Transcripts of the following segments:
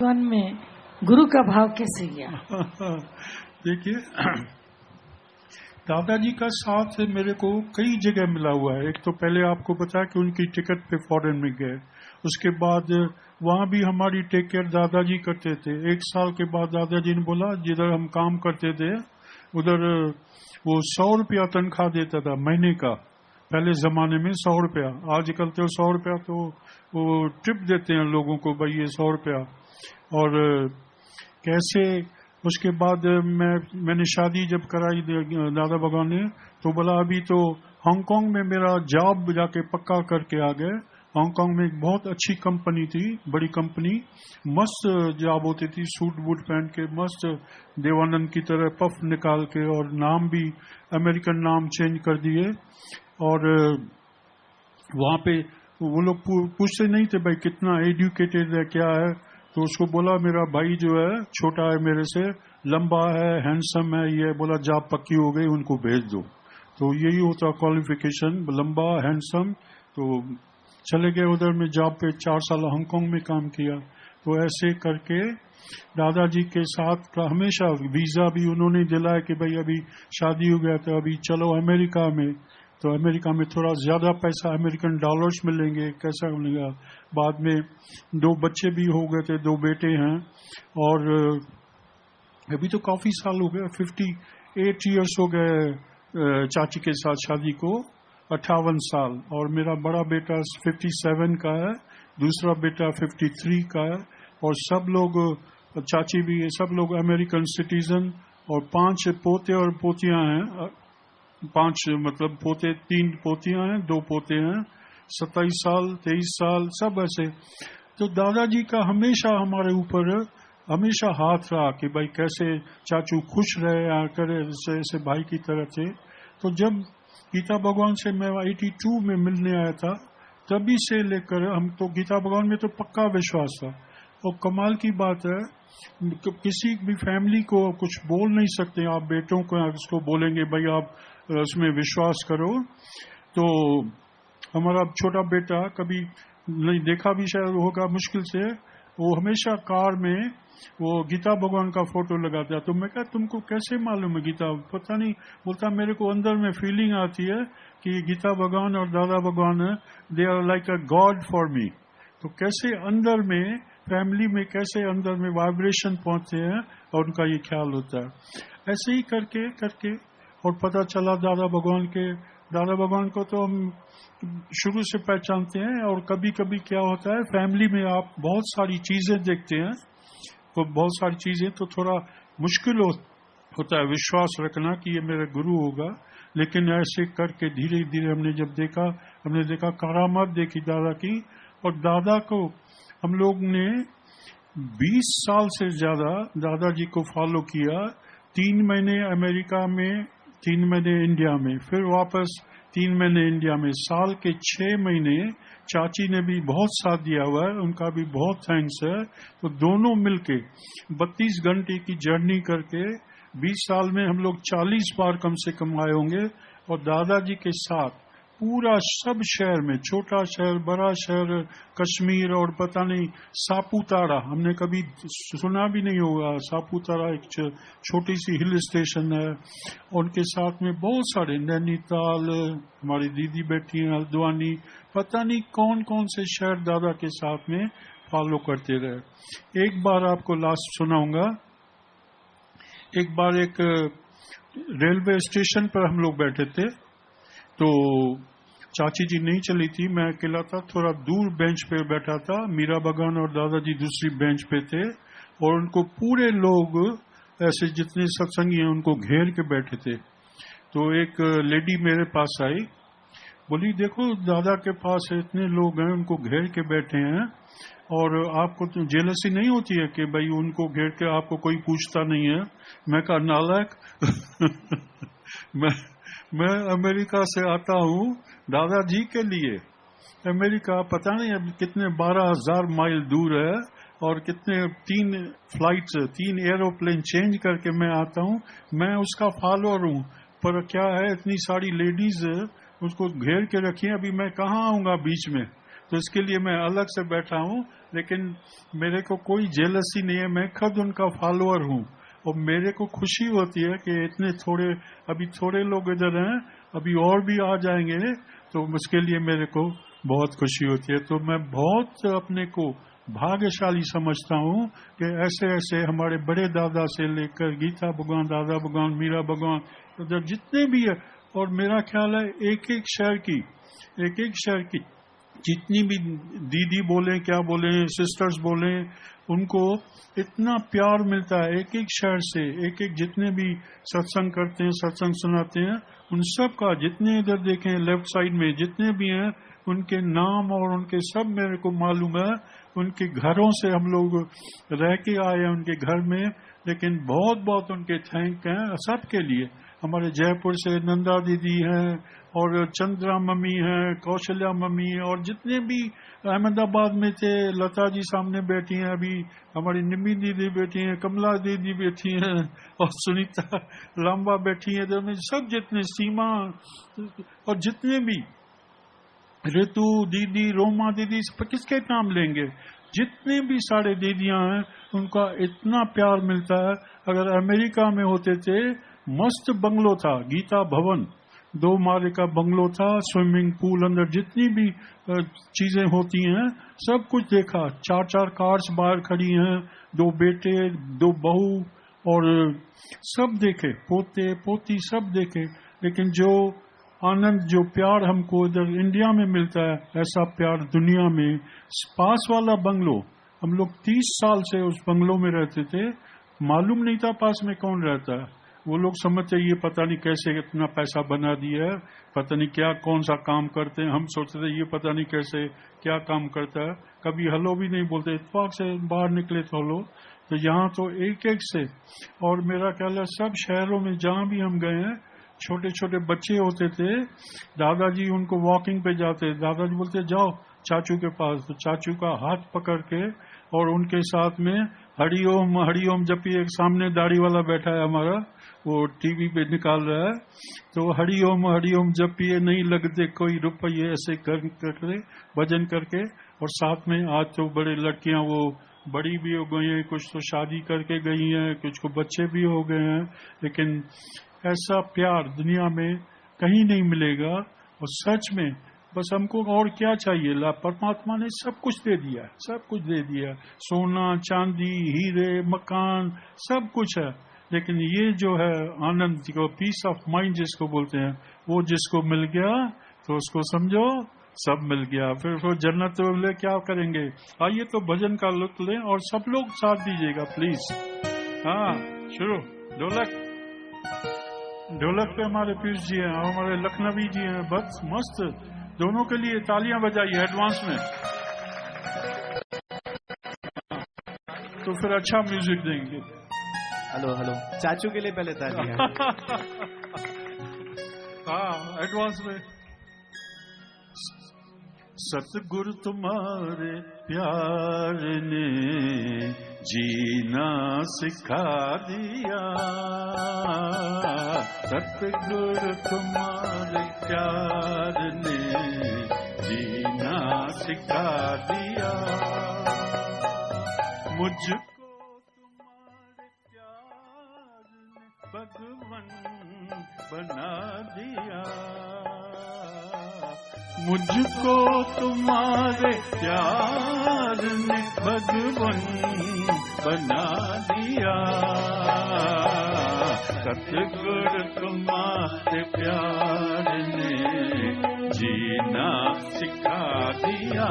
मन में गुरु का भाव कैसे गया? देखिए, दादाजी का साथ मेरे को कई जगह मिला हुआ है। एक तो पहले आपको बताया कि उनकी टिकट पे फॉरेन में गए, उसके बाद वहां भी हमारी टेक केयर दादाजी करते थे। 1 साल के बाद दादाजी ने बोला, जिधर हम काम करते थे उधर वो 100 रुपया तनख्वाह देता था महीने का। पहले जमाने में 100 रुपया, आजकल तो 100 रुपया तो वो ट्रिप देते हैं लोगों को, भाई ये 100 रुपया। और कैसे उसके बाद मैंने शादी जब कराई दादा भगवान ने, तो बोला अभी तो हांगकांग में मेरा जॉब जाके पक्का करके आ गए। हांगकांग में एक बहुत अच्छी कंपनी थी, बड़ी कंपनी, मस्त जॉब होती थी, सूट बूट पहन के मस्त देवानंद की तरह पफ निकाल के, और नाम भी अमेरिकन नाम चेंज कर दिए। और वहां पे वो लोग पूछते नहीं थे भाई कितना एजुकेटेड है क्या है, तो उसको बोला मेरा भाई जो है छोटा है मेरे से, लंबा है, हैंडसम है, ये बोला जॉब पक्की हो गई, उनको भेज दो। तो यही होता क्वालिफिकेशन, लंबा हैंडसम। तो चले गए उधर में जॉब पे, 4 साल हांगकांग में काम किया। तो ऐसे करके दादाजी के साथ का हमेशा वीजा भी उन्होंने दिलाया कि भाई अभी शादी हो गया तो अभी चलो अमेरिका में। तो अमेरिका में थोड़ा ज्यादा पैसा अमेरिकन डॉलर्स मिलेंगे, कैसा मिलेगा। बाद में 2 बच्चे भी हो गए थे, 2 बेटे हैं। और अभी तो काफी साल हो गए, 58 ईयर्स हो गए चाची के साथ शादी को, 58 साल। और मेरा बड़ा बेटा 57 का है, दूसरा बेटा 53 का है। और सब लोग, चाची भी, सब लोग अमेरिकन सिटीजन। और 5 पोते और पोतियां हैं, 5 मतलब पोते, 3 पोतियां हैं, 2 पोते हैं, 27 साल, 23 साल, सब ऐसे। तो दादाजी का हमेशा हमारे ऊपर हमेशा हाथ रहा कि भाई कैसे चाचू खुश रहे करे, ऐसे भाई की तरह थे। तो जब गीता भगवान से मैं 82 में मिलने आया था, तभी से लेकर हम तो गीता भगवान में तो पक्का विश्वास था। और कमाल की बात है, किसी भी फैमिली को कुछ बोल नहीं सकते आप, बेटों को इसको बोलेंगे भाई आप उसमें विश्वास करो। तो हमारा छोटा बेटा कभी नहीं देखा भी शायद होगा मुश्किल से, वो हमेशा कार में वो गीता भगवान का फोटो लगाता है। तो मैं कहा तुमको कैसे मालूम है गीता? पता नहीं, बोलता मेरे को अंदर में फीलिंग आती है कि गीता भगवान और Dada Bhagwan they are like a god for me. तो कैसे अंदर में फैमिली में कैसे अंदर में वाइब्रेशन पहुंचते हैं और उनका ये ख्याल होता है। ऐसे ही करके करके और पता चला दादा भगवान को तो हम शुरू से पहचानते हैं। और कभी कभी क्या होता है, फैमिली में आप बहुत सारी चीजें देखते हैं, तो बहुत सारी चीजें तो थोड़ा मुश्किल होता है विश्वास रखना कि ये मेरा गुरु होगा। लेकिन ऐसे करके धीरे धीरे हमने देखा करामात देखी दादा की। और दादा को हम लोग ने 20 साल से ज्यादा दादाजी को फॉलो किया। 3 महीने अमेरिका में, 3 महीने इंडिया में, फिर वापस 3 महीने इंडिया में। साल के 6 महीने चाची ने भी बहुत साथ दिया हुआ है, उनका भी बहुत थैंक्स है। तो दोनों मिलके 32 घंटे की जर्नी करके 20 साल में हम लोग 40 बार कम से कम आए होंगे। और दादाजी के साथ पूरा सब शहर में, छोटा शहर, बड़ा शहर, कश्मीर और पता नहीं सापुतारा, हमने कभी सुना भी नहीं होगा। सापुतारा एक छोटी सी हिल स्टेशन है। उनके साथ में बहुत सारे, नैनीताल, हमारी दीदी बैठी हैं, हल्द्वानी, पता नहीं कौन कौन से शहर दादा के साथ में फॉलो करते रहे। एक बार आपको लास्ट सुनाऊंगा। एक बार एक रेलवे स्टेशन पर हम लोग बैठे थे, तो चाची जी नहीं चली थी, मैं अकेला था, थोड़ा दूर बेंच पे बैठा था। मीरा भगवान और दादाजी दूसरी बेंच पे थे। और उनको पूरे लोग ऐसे जितने सत्संगी हैं उनको घेर के बैठे थे। तो एक लेडी मेरे पास आई, बोली देखो दादा के पास इतने लोग हैं, उनको घेर के बैठे हैं, और आपको तो जेलसी नहीं होती है कि भाई उनको घेर के आपको कोई पूछता नहीं है? मैं कहा नालायक मैं अमेरिका से आता हूँ दादाजी के लिए। अमेरिका पता नहीं अब कितने 12,000 माइल दूर है, और कितने 3 फ्लाइट्स, 3 एरोप्लेन चेंज करके मैं आता हूँ। मैं उसका फॉलोअर हूँ, पर क्या है इतनी सारी लेडीज उसको घेर के रखी है, अभी मैं कहाँ आऊंगा बीच में? तो इसके लिए मैं अलग से बैठा हूं, लेकिन मेरे को कोई जेलसी नहीं है, मैं खुद उनका फॉलोअर हूं और मेरे को खुशी होती है कि इतने अभी थोड़े लोग इधर हैं, अभी और भी आ जाएंगे, तो उसके लिए मेरे को बहुत खुशी होती है। तो मैं बहुत अपने को भाग्यशाली समझता हूं कि ऐसे ऐसे हमारे बड़े दादा से लेकर गीता भगवान, दादा भगवान, मीरा भगवान, तो जितने भी है, और मेरा ख्याल है एक एक शहर की जितनी भी दीदी बोले, क्या बोले, सिस्टर्स बोले, उनको इतना प्यार मिलता है एक एक शहर से, एक एक जितने भी सत्संग करते हैं, सत्संग सुनाते हैं, उन सब का जितने इधर देखें लेफ्ट साइड में जितने भी हैं, उनके नाम और उनके सब मेरे को मालूम है। उनके घरों से हम लोग रह के आए हैं उनके घर में, लेकिन बहुत बहुत उनके थैंक हैं सबके लिए। हमारे जयपुर से नंदा दीदी हैं और चंद्रा मम्मी हैं, कौशल्या मम्मी है, और जितने भी अहमदाबाद में थे, लता जी सामने बैठी हैं, अभी हमारी निम्मी दीदी बैठी हैं, कमला दीदी बैठी हैं और सुनीता लांबा बैठी हैं, तो सब जितने सीमा और जितने भी ऋतु दीदी, रोमा दीदी, किसके नाम लेंगे, जितने भी सारे दीदियां हैं, उनका इतना प्यार मिलता है। अगर अमेरिका में होते थे, मस्त बंगलो था, गीता भवन, 2 माले का बंगलो था, स्विमिंग पूल, अंदर जितनी भी चीजें होती हैं सब कुछ देखा, 4-4 कार्स बाहर खड़ी हैं, 2 बेटे 2 बहू, और सब देखे, पोते पोती सब देखे। लेकिन जो आनंद, जो प्यार हमको इधर इंडिया में मिलता है, ऐसा प्यार दुनिया में। पास वाला बंगलो, हम लोग 30 साल से उस बंगलो में रहते थे, मालूम नहीं था पास में कौन रहता है। वो लोग समझते ये पता नहीं कैसे इतना पैसा बना दिया है, पता नहीं क्या कौन सा काम करते हैं। हम सोचते थे ये पता नहीं कैसे क्या काम करता है, कभी हेलो भी नहीं बोलते, इत्तेफाक से बाहर निकले तो हेलो। तो यहाँ तो एक एक से, और मेरा ख्याल है सब शहरों में जहाँ भी हम गए हैं, छोटे छोटे बच्चे होते थे, दादाजी उनको वॉकिंग पे जाते, दादाजी बोलते जाओ चाचू के पास, तो चाचू का हाथ पकड़ के और उनके साथ में हरिओम हरिओम जपिए। एक सामने दाढ़ी वाला बैठा है हमारा, वो टीवी पे निकाल रहा है, तो हरिओम हरिओम जपिए, नहीं लगते कोई रुपये, ऐसे करके भजन करके। और साथ में आज तो बड़े लड़कियां, वो बड़ी भी हो गई हैं, कुछ तो शादी करके गई हैं, कुछ को बच्चे भी हो गए हैं, लेकिन ऐसा प्यार दुनिया में कहीं नहीं मिलेगा। और सच में बस हमको और क्या चाहिए, परमात्मा ने सब कुछ दे दिया, सब कुछ दे दिया, सोना चांदी हीरे मकान सब कुछ है। लेकिन ये जो है आनंद को, पीस ऑफ माइंड जिसको बोलते हैं, वो जिसको मिल गया तो उसको समझो सब मिल गया। फिर जन्नत तो ले क्या करेंगे। आइए तो भजन का लुत्फ लें और सब लोग साथ दीजिएगा प्लीज। हाँ शुरू। ढोलक पे हमारे पीयूष जी हैं और हमारे लखनवी जी हैं, बस मस्त, दोनों के लिए तालियां बजाइए एडवांस में, तो फिर अच्छा म्यूजिक देंगे। हेलो हेलो, चाचू के लिए पहले तालियां। हाँ एडवांस में। सतगुरु तुम्हारे प्यार ने जीना सिखा दिया, सतगुरु तुम्हारे प्यार ने जीना सिखा दिया, मुझको तुम्हारे प्यार ने भगवन बना दिया, मुझको तुम्हारे प्यार ने भगवन बना दिया, सतगुरु तुम्हारे प्यार ने जीना सिखा दिया।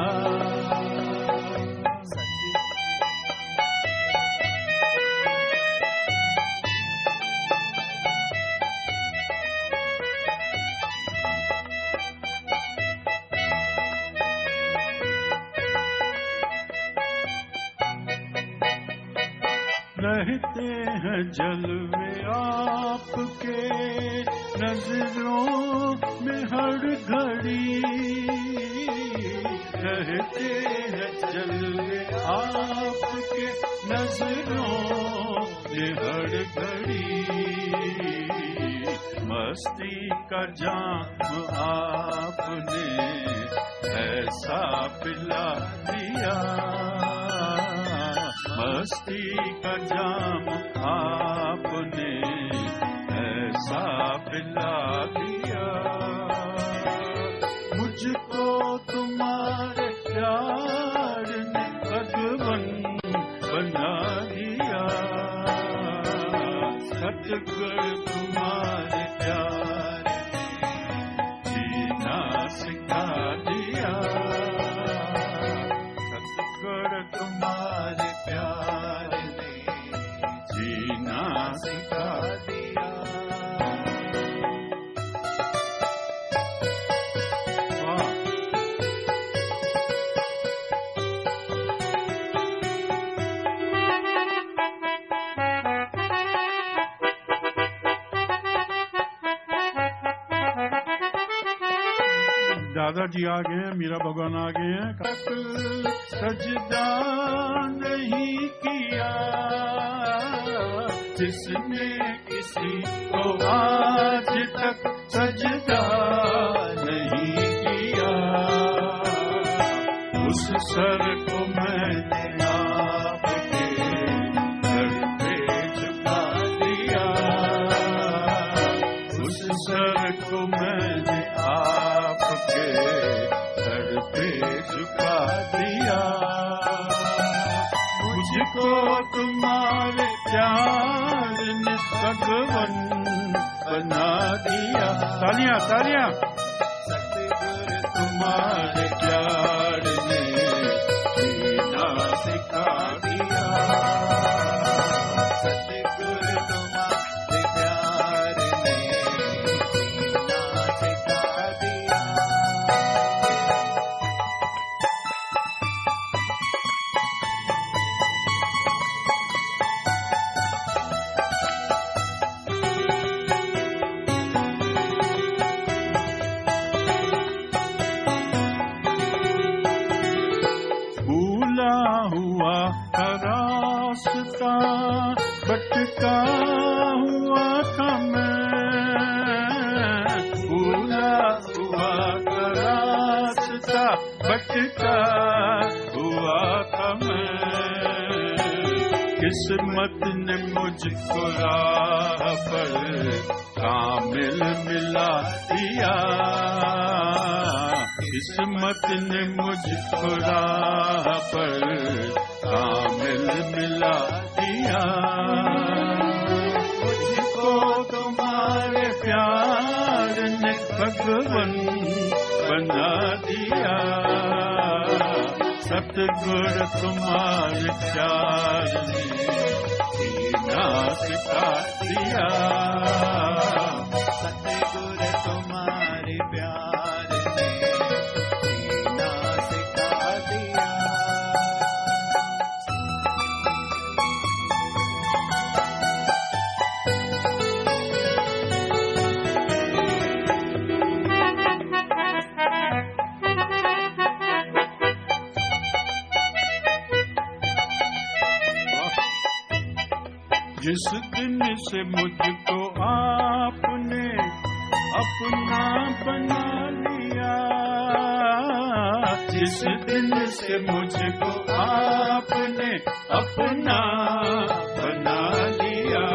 रहते हैं जलवे आपके नजरों में हर घड़ी, रहते हैं जलवे आपके नजरों में हर घड़ी, मस्ती का जाम आपने ऐसा पिला दिया, मस्ती का जाम आपने ऐसा पिला दिया, मुझको तुम्हारे प्यार ने भगवन बना दिया, सतगुर तुम्हारे प्यार जीना सिखा दिया, सतगुर तुम्हारे प्यार ने जीना सिखा दिया। दादाजी आ गए हैं, मीरा भगवान आ गए हैं। सजदा नहीं किया जिसने किसी को आज तक सजदा नहीं किया, उस सर को मैंने आपके सर पे झुका दिया, उस सर को मैंने आपके सर पे झुका दिया, मुझको तुम्हारे प्यार ने भगवन बना दिया। तालियां तालियां। सतगुर तुम्हारे प्यार ने जीना सिखा दिया, सतगुर तुम्हारे प्यार ने जीना सिखा दिया। हुआ रास्ता भटका हुआ था मैं, भूला हुआ रास्ता भटका हुआ था मैं, किस्मत ने मुझको राह पर कामिल मिला दिया, किस्मत ने मुझको राह पर कामिल मिला दिया, मुझको तुम्हारे प्यार ने भगवन बना दिया, सतगुर तुम्हारे प्यार ने जीना सिखा दिया, सतगुर तुम्हारे प्यार ने जीना सिखा दिया। जिस दिन से मुझको आपने अपना बना लिया, जिस दिन से मुझको आपने अपना बना लिया,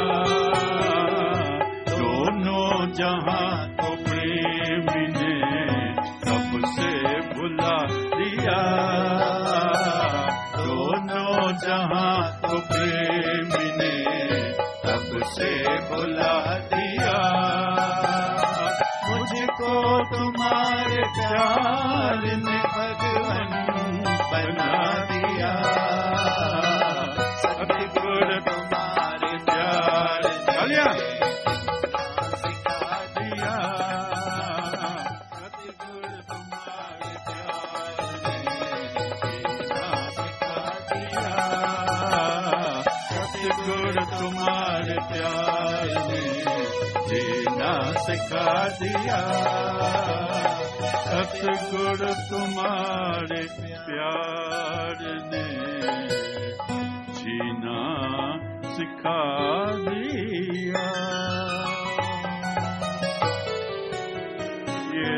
दोनों जहां को प्रेम ने सबसे भुला दिया, दोनों जहां को प्रेम ने सबसे भुला दिया, मुझको तुम्हारे प्यार ने भगवन बना दिया, सतगुर तुम्हारे प्यार ने सिखा दिया, सतगुर तुम्हारे प्यार ने सिखा दिया, सतगुर तुम्हारे प्यार ने जीना सिखा दिया, सतगुर तुम्हारे प्यार ने जीना सिखा दिया। ये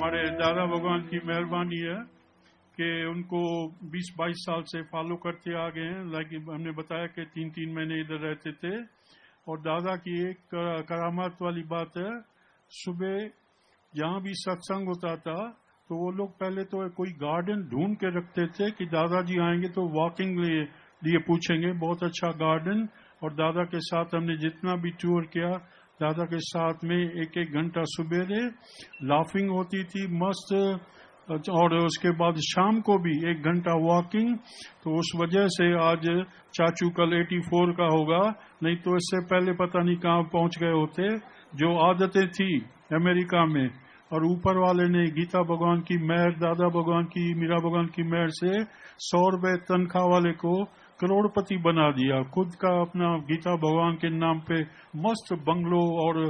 हमारे दादा भगवान की मेहरबानी है कि उनको 20-22 साल से फॉलो करते आ गए हैं। लाइक हमने बताया कि 3-3 महीने इधर रहते थे। और दादा की एक करामात वाली बात है, सुबह जहाँ भी सत्संग होता था तो वो लोग पहले तो कोई गार्डन ढूंढ के रखते थे कि दादाजी आएंगे तो वॉकिंग लिए पूछेंगे, बहुत अच्छा गार्डन। और दादा के साथ हमने जितना भी टूर किया, दादा के साथ में 1-1 घंटा सुबह लाफिंग होती थी मस्त, और उसके बाद शाम को भी 1 घंटा वॉकिंग। तो उस वजह से आज चाचू कल 84 का होगा, नहीं तो इससे पहले पता नहीं कहाँ पहुंच गए होते। जो आदतें थी अमेरिका में, और ऊपर वाले ने गीता भगवान की मेहर, दादा भगवान की, मीरा भगवान की मेहर से 100 रुपए तनख्वाह वाले को करोड़पति बना दिया। खुद का अपना गीता भगवान के नाम पे मस्त बंगलो और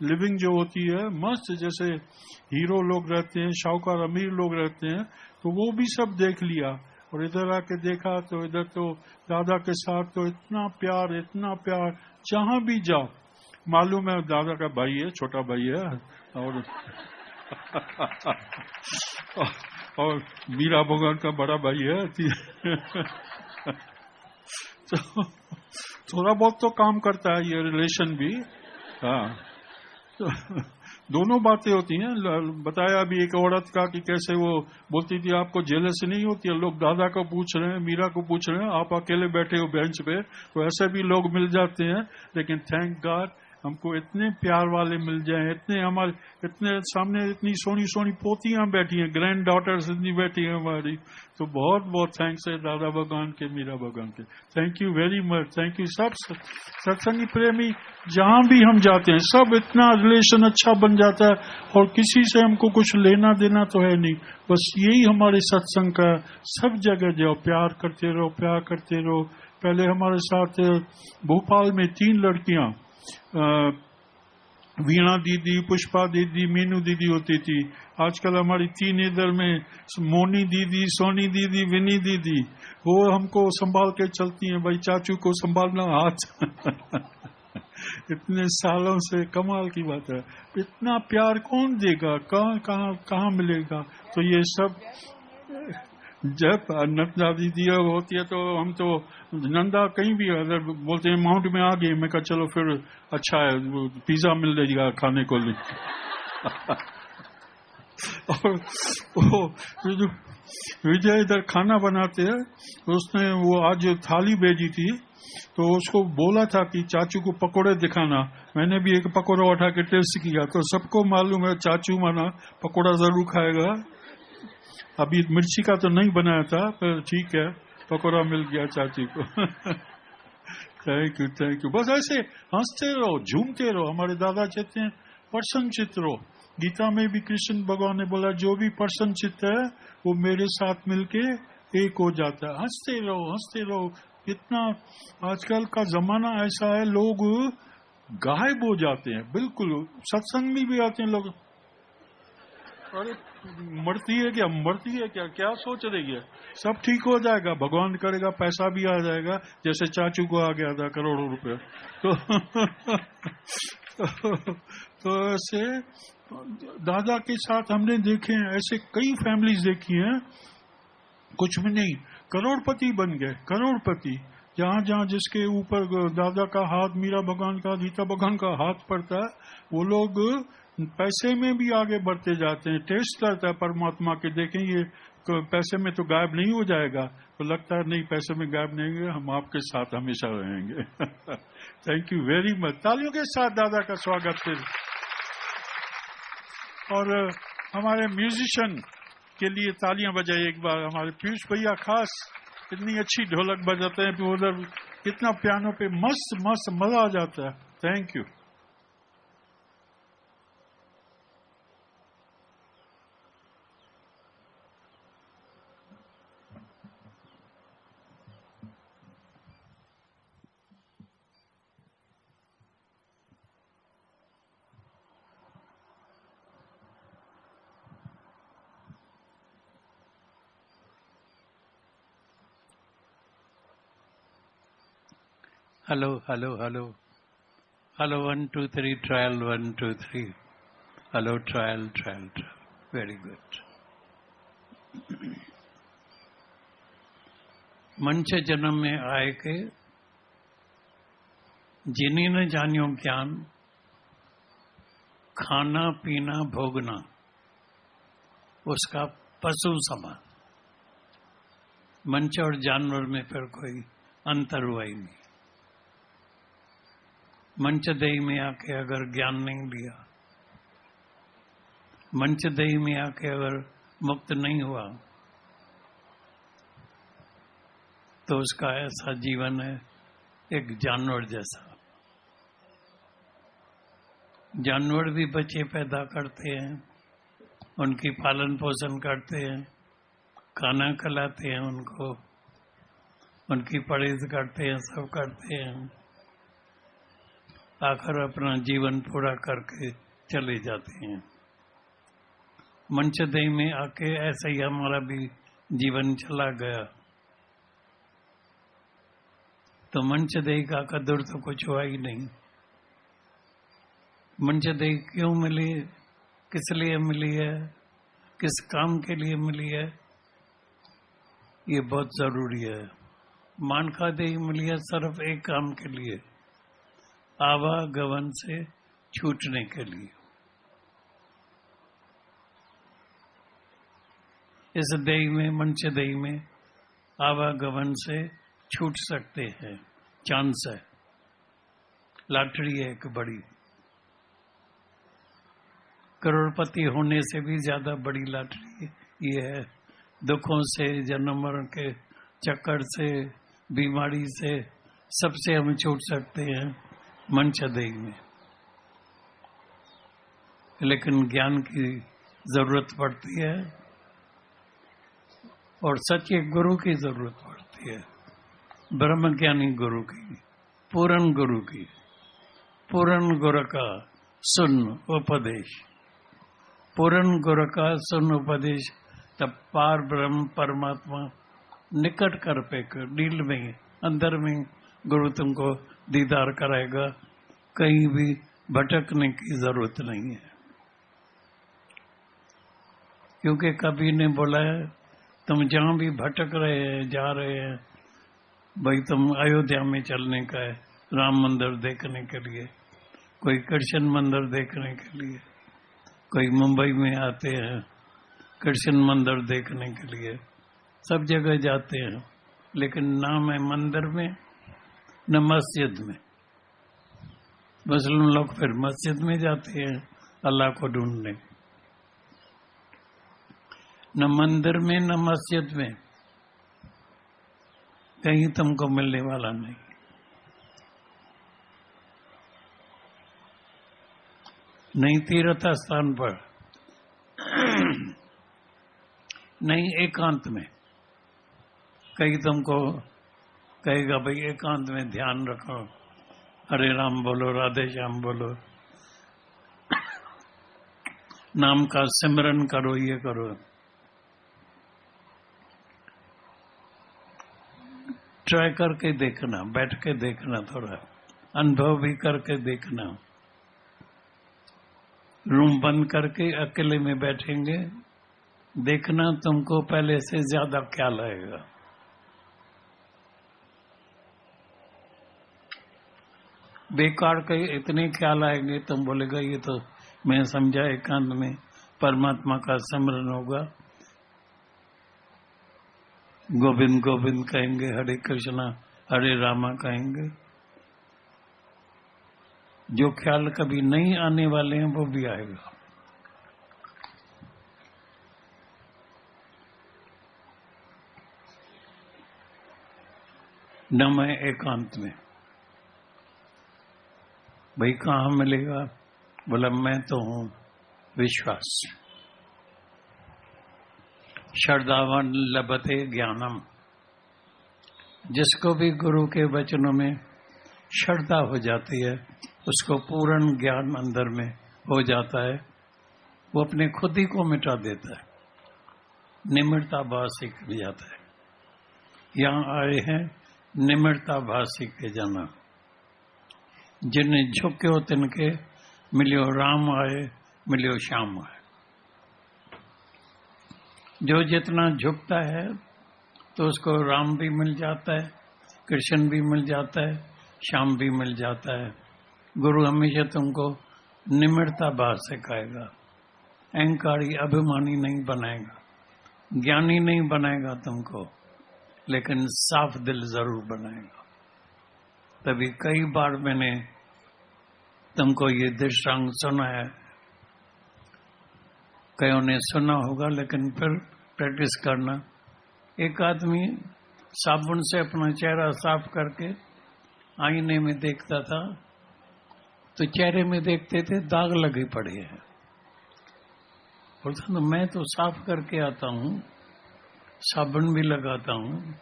लिविंग जो होती है मस्त, जैसे हीरो लोग रहते हैं, शाहूकार अमीर लोग रहते हैं, तो वो भी सब देख लिया। और इधर आके देखा तो इधर तो दादा के साथ तो इतना प्यार, इतना प्यार, जहां भी जाओ मालूम है दादा का भाई है, छोटा भाई है। और मीरा भगवान का बड़ा भाई है। तो थोड़ा बहुत तो काम करता है ये रिलेशन भी। हाँ, तो दोनों बातें होती हैं। बताया अभी एक औरत का कि कैसे वो बोलती थी आपको जेलसी नहीं होती है, लोग दादा को पूछ रहे हैं, मीरा को पूछ रहे हैं, आप अकेले बैठे हो बेंच पे। तो ऐसे भी लोग मिल जाते हैं। लेकिन थैंक गॉड हमको इतने प्यार वाले मिल जाए, इतने हमारे, इतने सामने इतनी सोनी सोनी पोतियां बैठी हैं, ग्रैंड डॉटर्स इतनी बैठी हैं हमारी। तो बहुत बहुत थैंक्स है दादा भगवान के, मीरा भगवान के। Thank you very much, thank you. सब सत्संगी प्रेमी जहां भी हम जाते हैं सब इतना रिलेशन अच्छा बन जाता है, और किसी से हमको कुछ लेना देना तो है नहीं, बस यही हमारे सत्संग का। सब जगह जाओ प्यार करते रहो, प्यार करते रहो। पहले हमारे साथ भोपाल में 3 लड़कियां, वीणा दीदी, पुष्पा दीदी, मीनू दीदी होती थी। आजकल हमारी 3 इधर में मोनी दीदी, सोनी दीदी, विनी दीदी, वो हमको संभाल के चलती हैं। भाई चाचू को संभालना हाथ इतने सालों से, कमाल की बात है। इतना प्यार कौन देगा, कहाँ मिलेगा। तो ये सब जब नंदा दीदी होती है तो हम तो नंदा कहीं भी अगर बोलते हैं माउंट में आ गए, मैं कहा चलो फिर अच्छा है, पिज्जा मिल जाएगा खाने को लिए। और विजय इधर खाना बनाते हैं, उसने वो आज थाली भेजी थी, तो उसको बोला था कि चाचू को पकोड़े दिखाना। मैंने भी एक पकोड़ा उठा के टेस्ट किया, तो सबको मालूम है चाचू माना पकोड़ा जरूर खाएगा। अभी मिर्ची का तो नहीं बनाया था, पर ठीक है, पकोड़ा मिल गया चाची को। Thank you, thank you. बस ऐसे हंसते रहो, झूमते रहो। हमारे दादा कहते हैं प्रसन्नचित्त रहो। गीता में भी कृष्ण भगवान ने बोला जो भी प्रसन्नचित्त है वो मेरे साथ मिलके एक हो जाता है। हंसते रहो, हंसते रहो। इतना आजकल का जमाना ऐसा है, लोग गायब हो जाते हैं बिल्कुल। सत्संग में भी आते हैं लोग, अरे मरती है क्या, मरती है क्या, क्या सोच रही है, सब ठीक हो जाएगा, भगवान करेगा, पैसा भी आ जाएगा, जैसे चाचू को आ गया था करोड़ों रुपए। तो ऐसे दादा के साथ हमने देखे हैं, ऐसे कई फैमिलीज देखी हैं, कुछ भी नहीं, करोड़पति बन गए, करोड़पति। जहां जहां जिसके ऊपर दादा का हाथ, मीरा भगवान का, गीता भगवान का हाथ पड़ता है, वो लोग पैसे में भी आगे बढ़ते जाते हैं। टेस्ट करता है परमात्मा के, देखें ये पैसे में तो गायब नहीं हो जाएगा, तो लगता है नहीं पैसे में गायब नहीं होंगे, हम आपके साथ हमेशा रहेंगे। Thank you very much. तालियों के साथ दादा का स्वागत फिर। और हमारे म्यूजिशियन के लिए तालियां बजाइए एक बार। हमारे पीयूष भैया खास इतनी अच्छी ढोलक बजाते हैं, उधर कितना पियानो पे मस्त मस्त मजा आ जाता है। Thank you. Hello, hello, hello. Hello, 1, 2, 3, trial, 1, 2, 3. Hello, trial, trial, trial. Very good. मंच जन्म में आए के जिन्हीं न जानियो ज्ञान, खाना पीना भोगना उसका पशु समान। मंच और जानवर में फिर कोई अंतर हुआ ही नहीं। मंचदेही में आके अगर ज्ञान नहीं लिया, मंचदेही में आके अगर मुक्त नहीं हुआ, तो उसका ऐसा जीवन है एक जानवर जैसा। जानवर भी बच्चे पैदा करते हैं, उनकी पालन पोषण करते हैं, खाना खिलाते हैं उनको, उनकी परहेज करते हैं, सब करते हैं, आखिर अपना जीवन पूरा करके चले जाते हैं। मंचदेही में आके ऐसे ही हमारा भी जीवन चला गया। तो मंचदेही का कदर तो कुछ हुआ ही नहीं। मंचदेही क्यों मिली, किस लिए मिली है, किस काम के लिए मिली है, ये बहुत जरूरी है। मानकादेही मिली है सिर्फ एक काम के लिए, आवागमन से छूटने के लिए। इस देही में, मंचदेही में आवागमन से छूट सकते हैं, चांस है। लॉटरी है एक बड़ी, करोड़पति होने से भी ज्यादा बड़ी लॉटरी ये है। दुखों से, जन्म मरण के चक्कर से, बीमारी से, सबसे हम छूट सकते हैं मंचदेही में। लेकिन ज्ञान की जरूरत पड़ती है और सच्चे गुरु की जरूरत पड़ती है, ब्रह्मज्ञानी गुरु की, पूर्ण गुरु की। पूर्ण गुरु का सुन उपदेश, पूर्ण गुरु का सुन उपदेश, तब पार ब्रह्म परमात्मा निकट कर पे कर, दिल में, अंदर में गुरु तुमको दीदार कराएगा। कहीं भी भटकने की जरूरत नहीं है, क्योंकि कभी ने बोला है तुम जहां भी भटक रहे हैं, जा रहे हैं, भाई तुम अयोध्या में चलने का है राम मंदिर देखने के लिए, कोई कृष्ण मंदिर देखने के लिए, कोई मुंबई में आते हैं कृष्ण मंदिर देखने के लिए, सब जगह जाते हैं, लेकिन ना मैं मंदिर में न मस्जिद में। मुस्लिम लोग फिर मस्जिद में जाते हैं अल्लाह को ढूंढने, न मंदिर में न मस्जिद में, कहीं तुमको मिलने वाला नहीं। नहीं तीर्थ स्थान पर, नहीं एकांत में। कहीं तुमको कहेगा भाई एकांत में ध्यान रखो, हरे राम बोलो, राधे श्याम बोलो, नाम का सिमरन करो, ये करो। ट्राई करके देखना, बैठ के देखना, थोड़ा अनुभव भी करके देखना। रूम बंद करके अकेले में बैठेंगे, देखना तुमको पहले से ज्यादा ख्याल आएगा। बेकार के इतने ख्याल आएंगे, तुम बोलेगा ये तो मैं समझा एकांत में परमात्मा का स्मरण होगा, गोविंद गोविंद कहेंगे, हरे कृष्णा हरे रामा कहेंगे। जो ख्याल कभी नहीं आने वाले हैं वो भी आएगा। न मैं एकांत में, भाई कहाँ मिलेगा? बोला मैं तो हूं विश्वास। श्रद्धावान लभते ज्ञानम, जिसको भी गुरु के वचनों में श्रद्धा हो जाती है, उसको पूर्ण ज्ञान अंदर में हो जाता है, वो अपने खुद ही को मिटा देता है, निम्रता भाव सीख जाता है। यहाँ आए हैं निम्रता भाव सीख के जाना। जिन्हें झुके हो तिनके मिलियो राम आए, मिलियो श्याम आए। जो जितना झुकता है तो उसको राम भी मिल जाता है, कृष्ण भी मिल जाता है, श्याम भी मिल जाता है। गुरु हमेशा तुमको निम्रता भाव सिखाएगा, अहंकारी अभिमानी नहीं बनाएगा, ज्ञानी नहीं बनाएगा तुमको, लेकिन साफ दिल जरूर बनाएगा। तभी कई बार मैंने तुमको ये दृष्टांत सुना है, कईयों ने सुना होगा, लेकिन फिर प्रैक्टिस करना। एक आदमी साबुन से अपना चेहरा साफ करके आईने में देखता था, तो चेहरे में देखते थे दाग लगे पड़े हैं। बोलता तो मैं तो साफ करके आता हूँ, साबुन भी लगाता हूँ,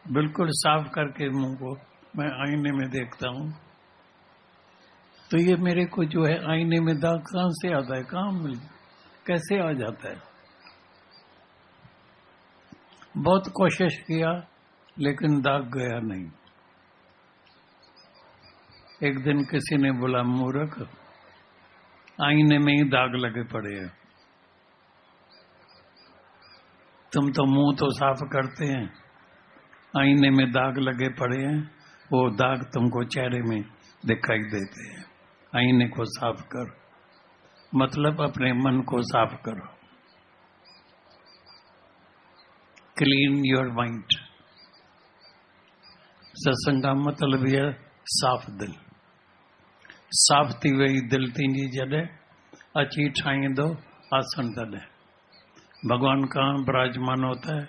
बिल्कुल साफ करके मुंह को मैं आईने में देखता हूँ, तो ये मेरे को जो है आईने में दाग कहाँ से आता है, कहाँ मिल, कैसे आ जाता है? बहुत कोशिश किया लेकिन दाग गया नहीं। एक दिन किसी ने बोला, मूर्ख, आईने में ही दाग लगे पड़े हैं, तुम तो मुंह तो साफ करते हैं, आईने में दाग लगे पड़े हैं, वो दाग तुमको चेहरे में दिखाई देते हैं। आईने को साफ कर, मतलब अपने मन को साफ करो। Clean your mind. सत्संग का मतलब यह साफ दिल। साफ थी वही दिल तुझी जॾहिं अची ठाहींदो आसन तॾहिं। भगवान कहाँ विराजमान होता है?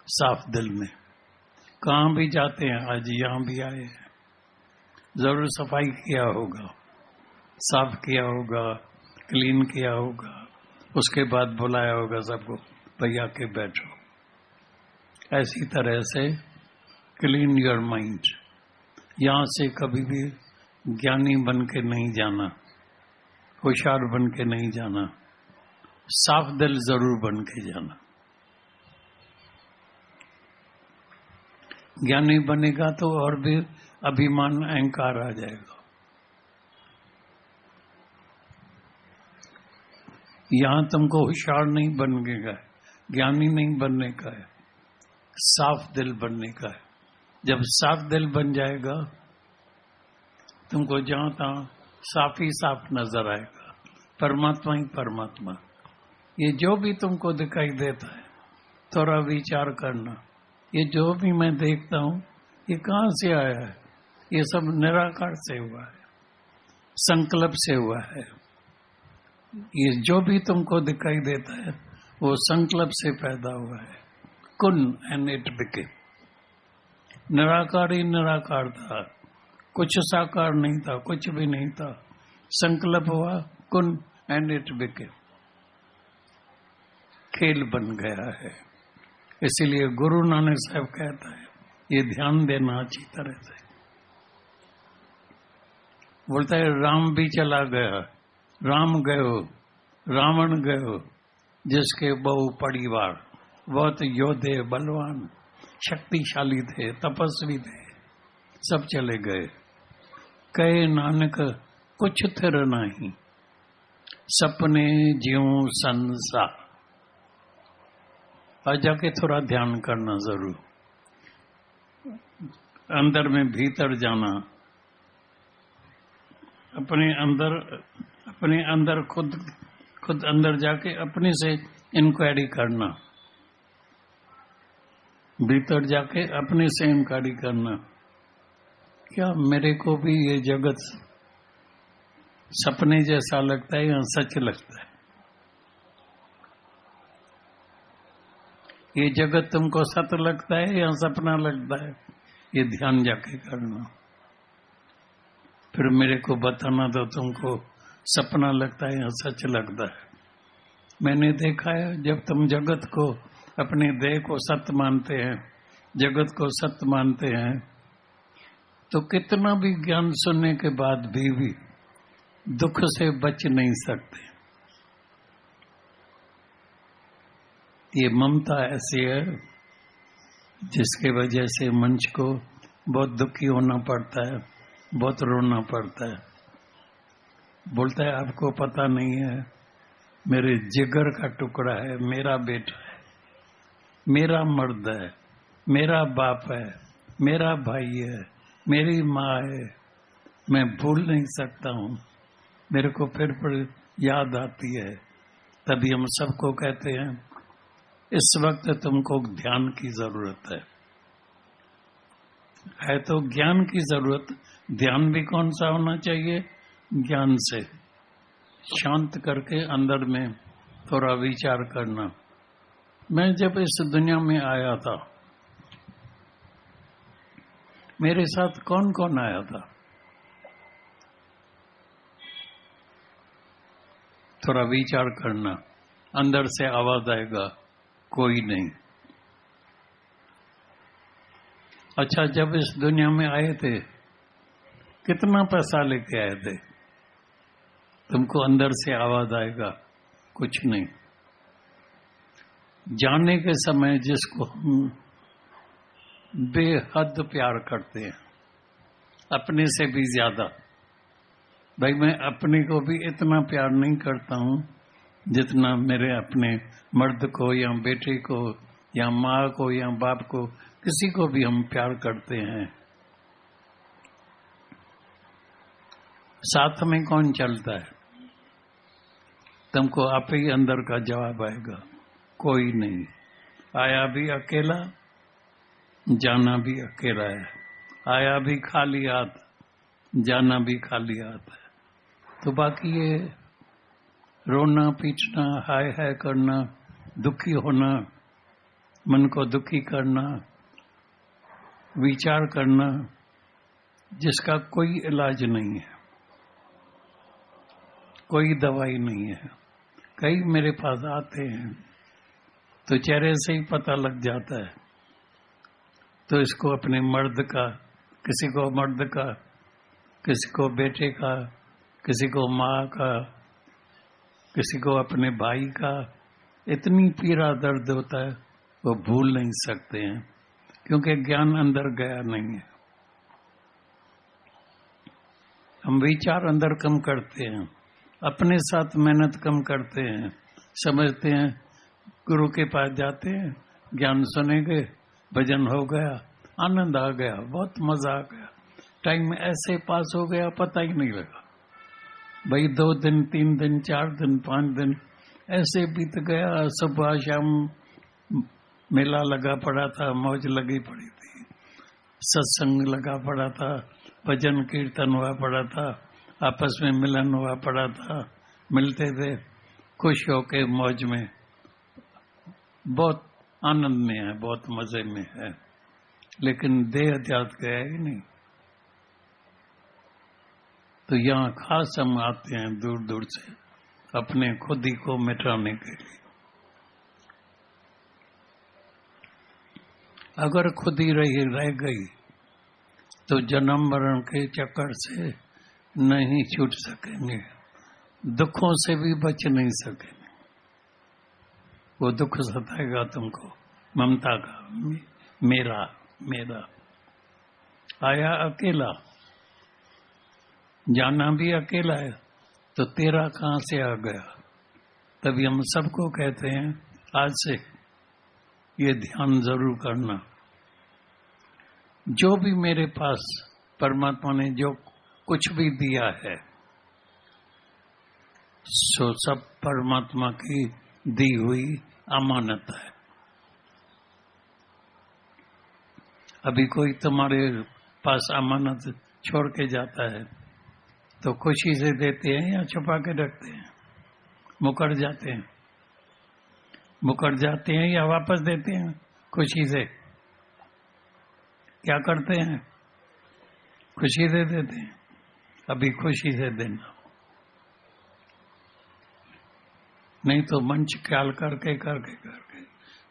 साफ दिल में। कहाँ भी जाते हैं, आज यहाँ भी आए हैं, जरूर सफाई किया होगा, साफ किया होगा, क्लीन किया होगा, उसके बाद बुलाया होगा सबको, भैया के बैठो। ऐसी तरह से क्लीन योर माइंड। यहाँ से कभी भी ज्ञानी बन के नहीं जाना, होशियार बन के नहीं जाना, साफ दिल जरूर बन के जाना। ज्ञानी बनेगा तो और भी अभिमान अहंकार आ जाएगा। यहां तुमको होशियार नहीं बनने का है, ज्ञानी नहीं बनने का है, साफ दिल बनने का है। जब साफ दिल बन जाएगा तुमको जहां तहां साफ ही साफ नजर आएगा, परमात्मा ही परमात्मा। ये जो भी तुमको दिखाई देता है थोड़ा विचार करना, ये जो भी मैं देखता हूं ये कहां से आया है? ये सब निराकार से हुआ है, संकल्प से हुआ है। ये जो भी तुमको दिखाई देता है वो संकल्प से पैदा हुआ है। कुन एंड इट बिकेम। निराकार ही निराकार था, कुछ साकार नहीं था, कुछ भी नहीं था, संकल्प हुआ, कुन एंड इट बिकेम। खेल बन गया है। इसीलिए गुरु नानक साहब कहता है ये ध्यान देना अच्छी तरह से। बोलता है राम भी चला गया, राम गयो, रावण गयो, जिसके बहु परिवार, बहुत योद्धे बलवान शक्तिशाली थे, तपस्वी थे, सब चले गए। कहे नानक कुछ थिर नहीं, सपने ज्यों संसार। और जाके थोड़ा ध्यान करना जरूर, अंदर में भीतर जाना, अपने अंदर खुद अंदर जाके अपने से इंक्वायरी करना, भीतर जाके अपने से इंक्वायरी करना, क्या मेरे को भी ये जगत सपने जैसा लगता है या सच लगता है? ये जगत तुमको सत्य लगता है या सपना लगता है? ये ध्यान जाके करना। फिर मेरे को बताना तो तुमको सपना लगता है या सच लगता है। मैंने देखा है जब तुम जगत को, अपने देह को सत्य मानते हैं, जगत को सत्य मानते हैं, तो कितना भी ज्ञान सुनने के बाद भी दुख से बच नहीं सकते। ये ममता ऐसी है जिसके वजह से मनुष्य को बहुत दुखी होना पड़ता है, बहुत रोना पड़ता है। बोलता है आपको पता नहीं है, मेरे जिगर का टुकड़ा है, मेरा बेटा है, मेरा मर्द है, मेरा बाप है, मेरा भाई है, मेरी माँ है, मैं भूल नहीं सकता हूँ। मेरे को फिर याद आती है। तभी हम सबको कहते हैं इस वक्त तुमको ध्यान की जरूरत है तो ज्ञान की जरूरत। ध्यान भी कौन सा होना चाहिए? ज्ञान से शांत करके अंदर में थोड़ा विचार करना। मैं जब इस दुनिया में आया था, मेरे साथ कौन कौन आया था? थोड़ा विचार करना। अंदर से आवाज आएगा, कोई नहीं। अच्छा, जब इस दुनिया में आए थे कितना पैसा लेके आए थे? तुमको अंदर से आवाज आएगा, कुछ नहीं। जाने के समय जिसको हम बेहद प्यार करते हैं, अपने से भी ज्यादा। भाई, मैं अपने को भी इतना प्यार नहीं करता हूं जितना मेरे अपने मर्द को या बेटे को या माँ को या बाप को, किसी को भी हम प्यार करते हैं। साथ में कौन चलता है? तुमको आप ही अंदर का जवाब आएगा, कोई नहीं। आया भी अकेला, जाना भी अकेला है। आया भी खाली हाथ, जाना भी खाली हाथ है। तो बाकी ये रोना पीटना, हाय हाय करना, दुखी होना, मन को दुखी करना, विचार करना, जिसका कोई इलाज नहीं है, कोई दवाई नहीं है। कई मेरे पास आते हैं तो चेहरे से ही पता लग जाता है। तो इसको अपने मर्द का, किसी को मर्द का, किसी को बेटे का, किसी को माँ का, किसी को अपने भाई का, इतनी पीड़ा दर्द होता है वो भूल नहीं सकते हैं, क्योंकि ज्ञान अंदर गया नहीं है। हम विचार अंदर कम करते हैं, अपने साथ मेहनत कम करते हैं। समझते हैं गुरु के पास जाते हैं, ज्ञान सुनेंगे, भजन हो गया, आनंद आ गया, बहुत मजा आ गया, टाइम ऐसे पास हो गया पता ही नहीं लगा। भाई 2 दिन 3 दिन 4 दिन 5 दिन ऐसे बीत गया। सुबह शाम मेला लगा पड़ा था, मौज लगी पड़ी थी, सत्संग लगा पड़ा था, भजन कीर्तन हुआ पड़ा था, आपस में मिलन हुआ पड़ा था, मिलते थे खुश होके मौज में, बहुत आनंद में है, बहुत मजे में है। लेकिन देह अध्यात गया ही नहीं। तो यहाँ खास हम आते हैं दूर दूर से अपने खुद ही को मिटाने के लिए। अगर खुद ही रह गई तो जन्म मरण के चक्कर से नहीं छूट सकेंगे, दुखों से भी बच नहीं सकेंगे। वो दुख सताएगा तुमको, ममता का, मेरा मेरा। आया अकेला, जाना भी अकेला है, तो तेरा कहां से आ गया? तभी हम सबको कहते हैं आज से ये ध्यान जरूर करना। जो भी मेरे पास परमात्मा ने जो कुछ भी दिया है, सो सब परमात्मा की दी हुई अमानत है। अभी कोई तुम्हारे पास अमानत छोड़ के जाता है तो खुशी से देते हैं या छुपा के रखते हैं? मुकर जाते हैं, मुकर जाते हैं या वापस देते हैं खुशी से? क्या करते हैं? खुशी से देते हैं। अभी खुशी से देना, नहीं तो मंच ख्याल करके करके करके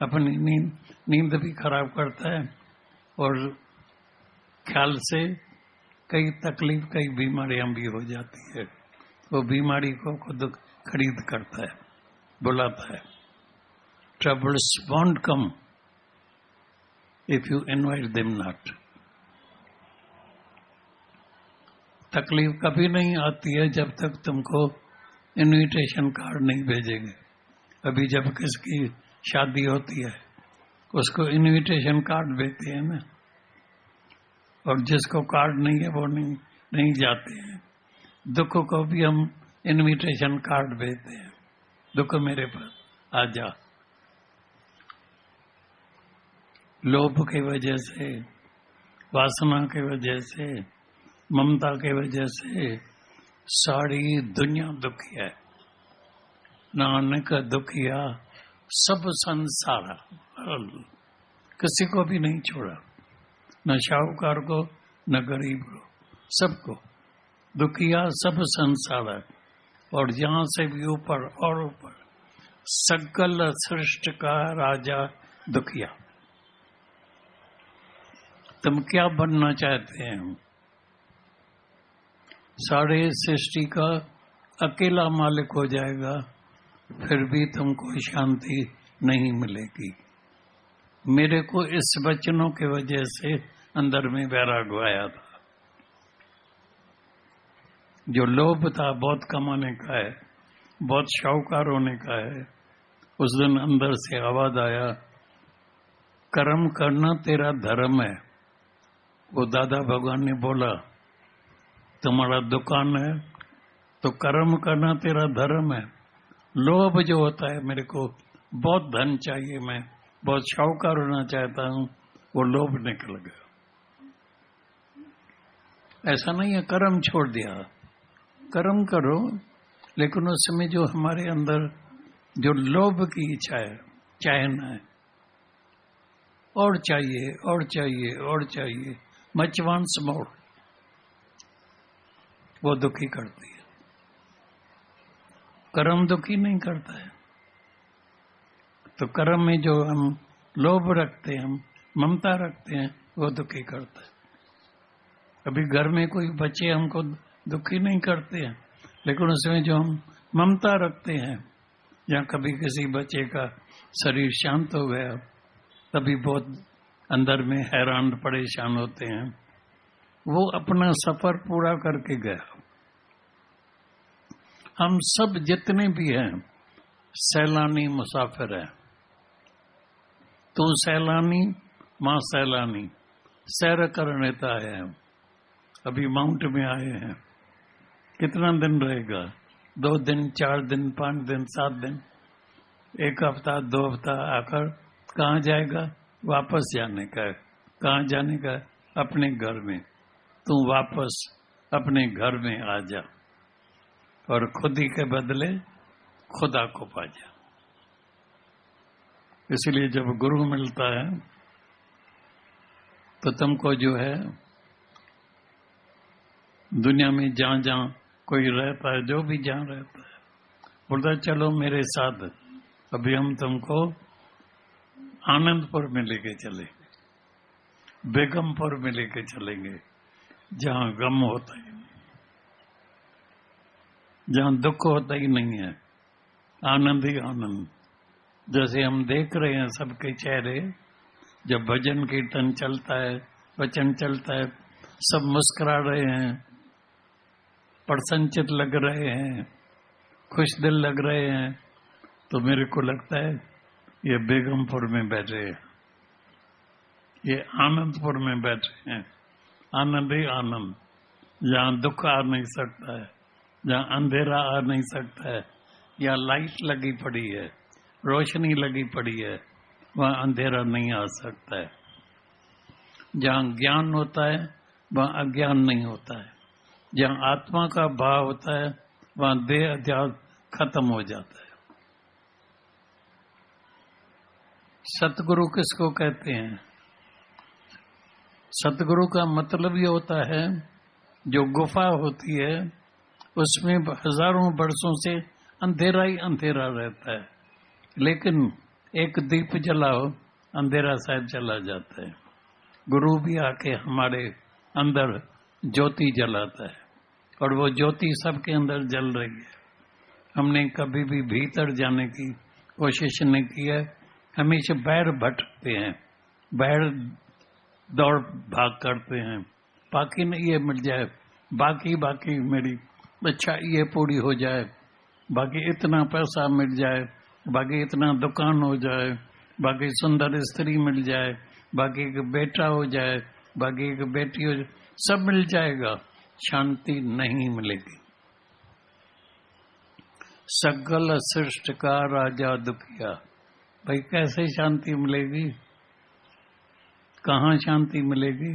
अपनी नींद भी खराब करता है, और ख्याल से कई तकलीफ, कई बीमारियां भी हो जाती है। वो बीमारी को खुद खरीद करता है, बुलाता है। Troubles want come if you invite them not. तकलीफ कभी नहीं आती है जब तक तुमको इनविटेशन कार्ड नहीं भेजेंगे। अभी जब किसकी शादी होती है, उसको इनविटेशन कार्ड देते हैं ना, और जिसको कार्ड नहीं है वो नहीं जाते हैं। दुख को भी हम इनविटेशन कार्ड देते हैं, दुख मेरे पास आ जा। लोभ की वजह से, वासना की वजह से, ममता की वजह से सारी दुनिया दुखी है। नानक दुखिया सब संसार, किसी को भी नहीं छोड़ा, न शाहूकार को न गरीब को, सबको दुखिया सब संसार है। और यहां से भी ऊपर और ऊपर सकल सृष्टि का राजा दुखिया। तुम क्या बनना चाहते हैं? सारे सृष्टि का अकेला मालिक हो जाएगा, फिर भी तुमको शांति नहीं मिलेगी। मेरे को इस वचनों के वजह से अंदर में वैराग आया था। जो लोभ था बहुत कमाने का है, बहुत शाहूकार होने का है, उस दिन अंदर से आवाज आया, कर्म करना तेरा धर्म है। वो दादा भगवान ने बोला, तुम्हारा दुकान है तो कर्म करना तेरा धर्म है। लोभ जो होता है, मेरे को बहुत धन चाहिए, मैं बहुत शाहूकार होना चाहता हूं, वो लोभ निकल गया। ऐसा नहीं है कर्म छोड़ दिया, कर्म करो, लेकिन उसमें जो हमारे अंदर जो लोभ की इच्छा है, चाहना है, और चाहिए और चाहिए और चाहिए, मच वांट्स मोर, वो दुखी करती है। कर्म दुखी नहीं करता है। तो कर्म में जो हम लोभ रखते हैं, हम ममता रखते हैं, वो दुखी करता है। अभी घर में कोई बच्चे हमको दुखी नहीं करते हैं, लेकिन उसमें जो हम ममता रखते हैं, या कभी किसी बच्चे का शरीर शांत हो गया, तभी बहुत अंदर में हैरान परेशान होते हैं। वो अपना सफर पूरा करके गया। हम सब जितने भी हैं सैलानी मुसाफिर हैं। तू सैलानी, मां सैलानी, सैर करने तो आए हैं। अभी माउंट में आए हैं, कितना दिन रहेगा? 2 दिन, 4 दिन, 5 दिन, 7 दिन, 1 हफ्ता, 2 हफ्ता, आकर कहाँ जाएगा? वापस जाने का है। कहाँ जाने का है? अपने घर में। तू वापस अपने घर में आ जा और खुद ही के बदले खुदा को पा जा। इसलिए जब गुरु मिलता है तो तुमको जो है दुनिया में जहां जहां कोई रहता है, जो भी जहां रहता है, बोलता है चलो मेरे साथ, अभी हम तुमको आनंदपुर में लेके चलेंगे, बेगमपुर में लेके चलेंगे, जहां गम होता ही नहीं, जहां दुख होता ही नहीं है, आनंद ही आनंद। जैसे हम देख रहे हैं सबके चेहरे, जब भजन कीर्तन चलता है, वचन चलता है, सब मुस्कुरा रहे हैं, प्रसन्नचित लग रहे हैं, खुश दिल लग रहे हैं, तो मेरे को लगता है ये बेगमपुर में बैठे हैं, ये आनंदपुर में बैठे हैं। आनंद ही आनंद, जहाँ दुख आ नहीं सकता है, जहाँ अंधेरा आ नहीं सकता है, या लाइट लगी पड़ी है, रोशनी लगी पड़ी है, वहाँ अंधेरा नहीं आ सकता है। जहाँ ज्ञान होता है वहाँ अज्ञान नहीं होता है। जहाँ आत्मा का भाव होता है वहाँ देह अध्यास खत्म हो जाता है। सतगुरु किसको कहते हैं? सतगुरु का मतलब ये होता है, जो गुफा होती है उसमें हजारों वर्षों से अंधेरा ही अंधेरा रहता है, लेकिन एक दीप जलाओ अंधेरा शायद चला जाता है। गुरु भी आके हमारे अंदर ज्योति जलाता है, और वो ज्योति सबके अंदर जल रही है। हमने कभी भी भीतर जाने की कोशिश नहीं की है, हमेशा बाहर भटकते हैं, बाहर दौड़ भाग करते हैं, बाकी नहीं ये मिल जाए, बाकी मेरी अच्छा ये पूरी हो जाए, बाकी इतना पैसा मिल जाए, बाकी इतना दुकान हो जाए, बाकी सुंदर स्त्री मिल जाए, बाकी एक बेटा हो जाए, बाकी एक बेटी हो जाए, सब मिल जाएगा, शांति नहीं मिलेगी। सकल सृष्ट का राजा दुखिया, भाई कैसे शांति मिलेगी? कहाँ शांति मिलेगी?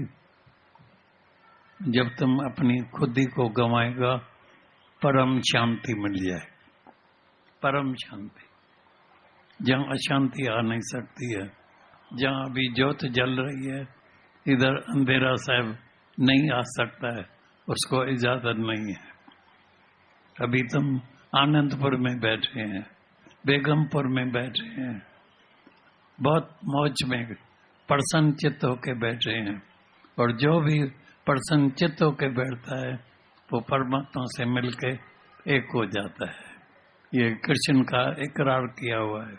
जब तुम अपनी खुदी को गंवाएगा, परम शांति मिल जाए, परम शांति। जहाँ अशांति आ नहीं सकती है, जहाँ अभी ज्योत जल रही है, इधर अंधेरा साहब नहीं आ सकता है, उसको इजाजत नहीं है। अभी तुम आनंदपुर में बैठे हैं, बेगमपुर में बैठे हैं, बहुत मौज में प्रसन्न चित्त होके बैठे हैं, और जो भी प्रसन्न चित्त होके बैठता है वो परमात्मा से मिलके एक हो जाता है। ये कृष्ण का इकरार किया हुआ है।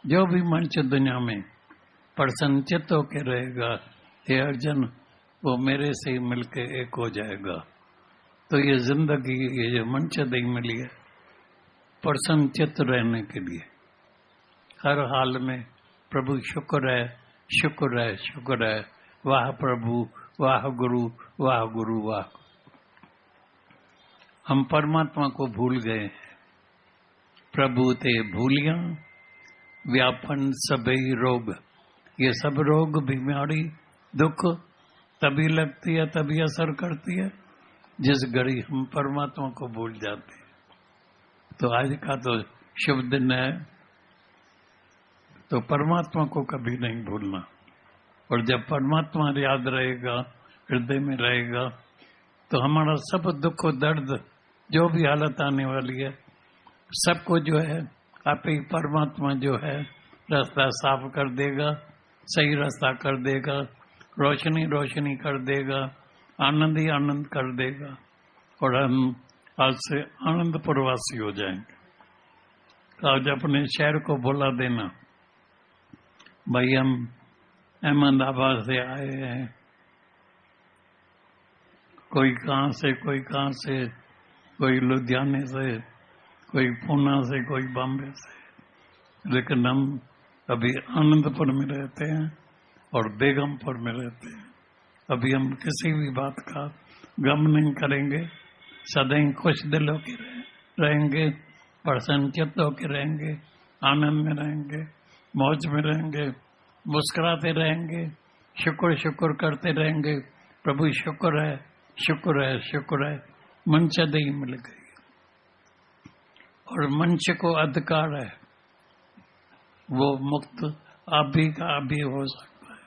जो भी मनुष्य दुनिया में प्रसन्न चित्त होके रहेगा, हे अर्जुन, वो मेरे से ही मिलके एक हो जाएगा। तो ये जिंदगी, ये जो मनुष्य दी मिली है प्रसन्न चित्त रहने के लिए, हर हाल में प्रभु शुक्र है, शुक्र है, शुक्र है, वाह प्रभु, वाह गुरु, वाह गुरु, वाह। हम परमात्मा को भूल गए हैं। प्रभु ते भूलिया व्यापन सभी रोग। ये सब रोग, बीमारी, दुख तभी लगती है, तभी असर करती है जिस घड़ी हम परमात्मा को भूल जाते हैं। तो आज का तो शुभ दिन है, तो परमात्मा को कभी नहीं भूलना। और जब परमात्मा याद रहेगा, हृदय में रहेगा, तो हमारा सब दुख दर्द, जो भी हालत आने वाली है, सबको जो है आप ही परमात्मा जो है रास्ता साफ कर देगा, सही रास्ता कर देगा, रोशनी रोशनी कर देगा, आनंद ही आनंद कर देगा, और हम आज से आनंद प्रवासी हो जाएंगे। आज अपने शहर को बुला देना, भाई हम अहमदाबाद से आए हैं, कोई कहाँ से, कोई कहाँ से, कोई लुधियाने से, कोई पूना से, कोई बॉम्बे से, लेकिन हम अभी आनंदपुर में रहते हैं और बेगमपुर में रहते हैं। अभी हम किसी भी बात का गम नहीं करेंगे, सदैव खुश दिल होके रहेंगे, प्रसन्न चित्त होके रहेंगे, आनंद में रहेंगे, मौज में रहेंगे, मुस्कुराते रहेंगे, शुक्र शुक्र करते रहेंगे। प्रभु शुक्र है, शुक्र है, शुक्र है, मनुष्य दही मिल गई। और मनुष्य को अधिकार है, वो मुक्त अभी का अभी हो सकता है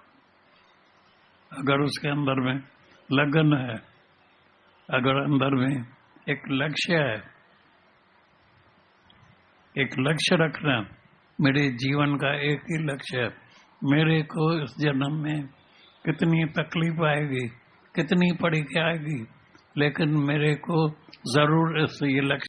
अगर उसके अंदर में लगन है, अगर अंदर में एक लक्ष्य है, एक लक्ष्य रखना। मेरे जीवन का एक ही लक्ष्य है, मेरे को इस जन्म में कितनी तकलीफ आएगी, कितनी परीक्षा आएगी, लेकिन मेरे को जरूर इस ये लक्ष्य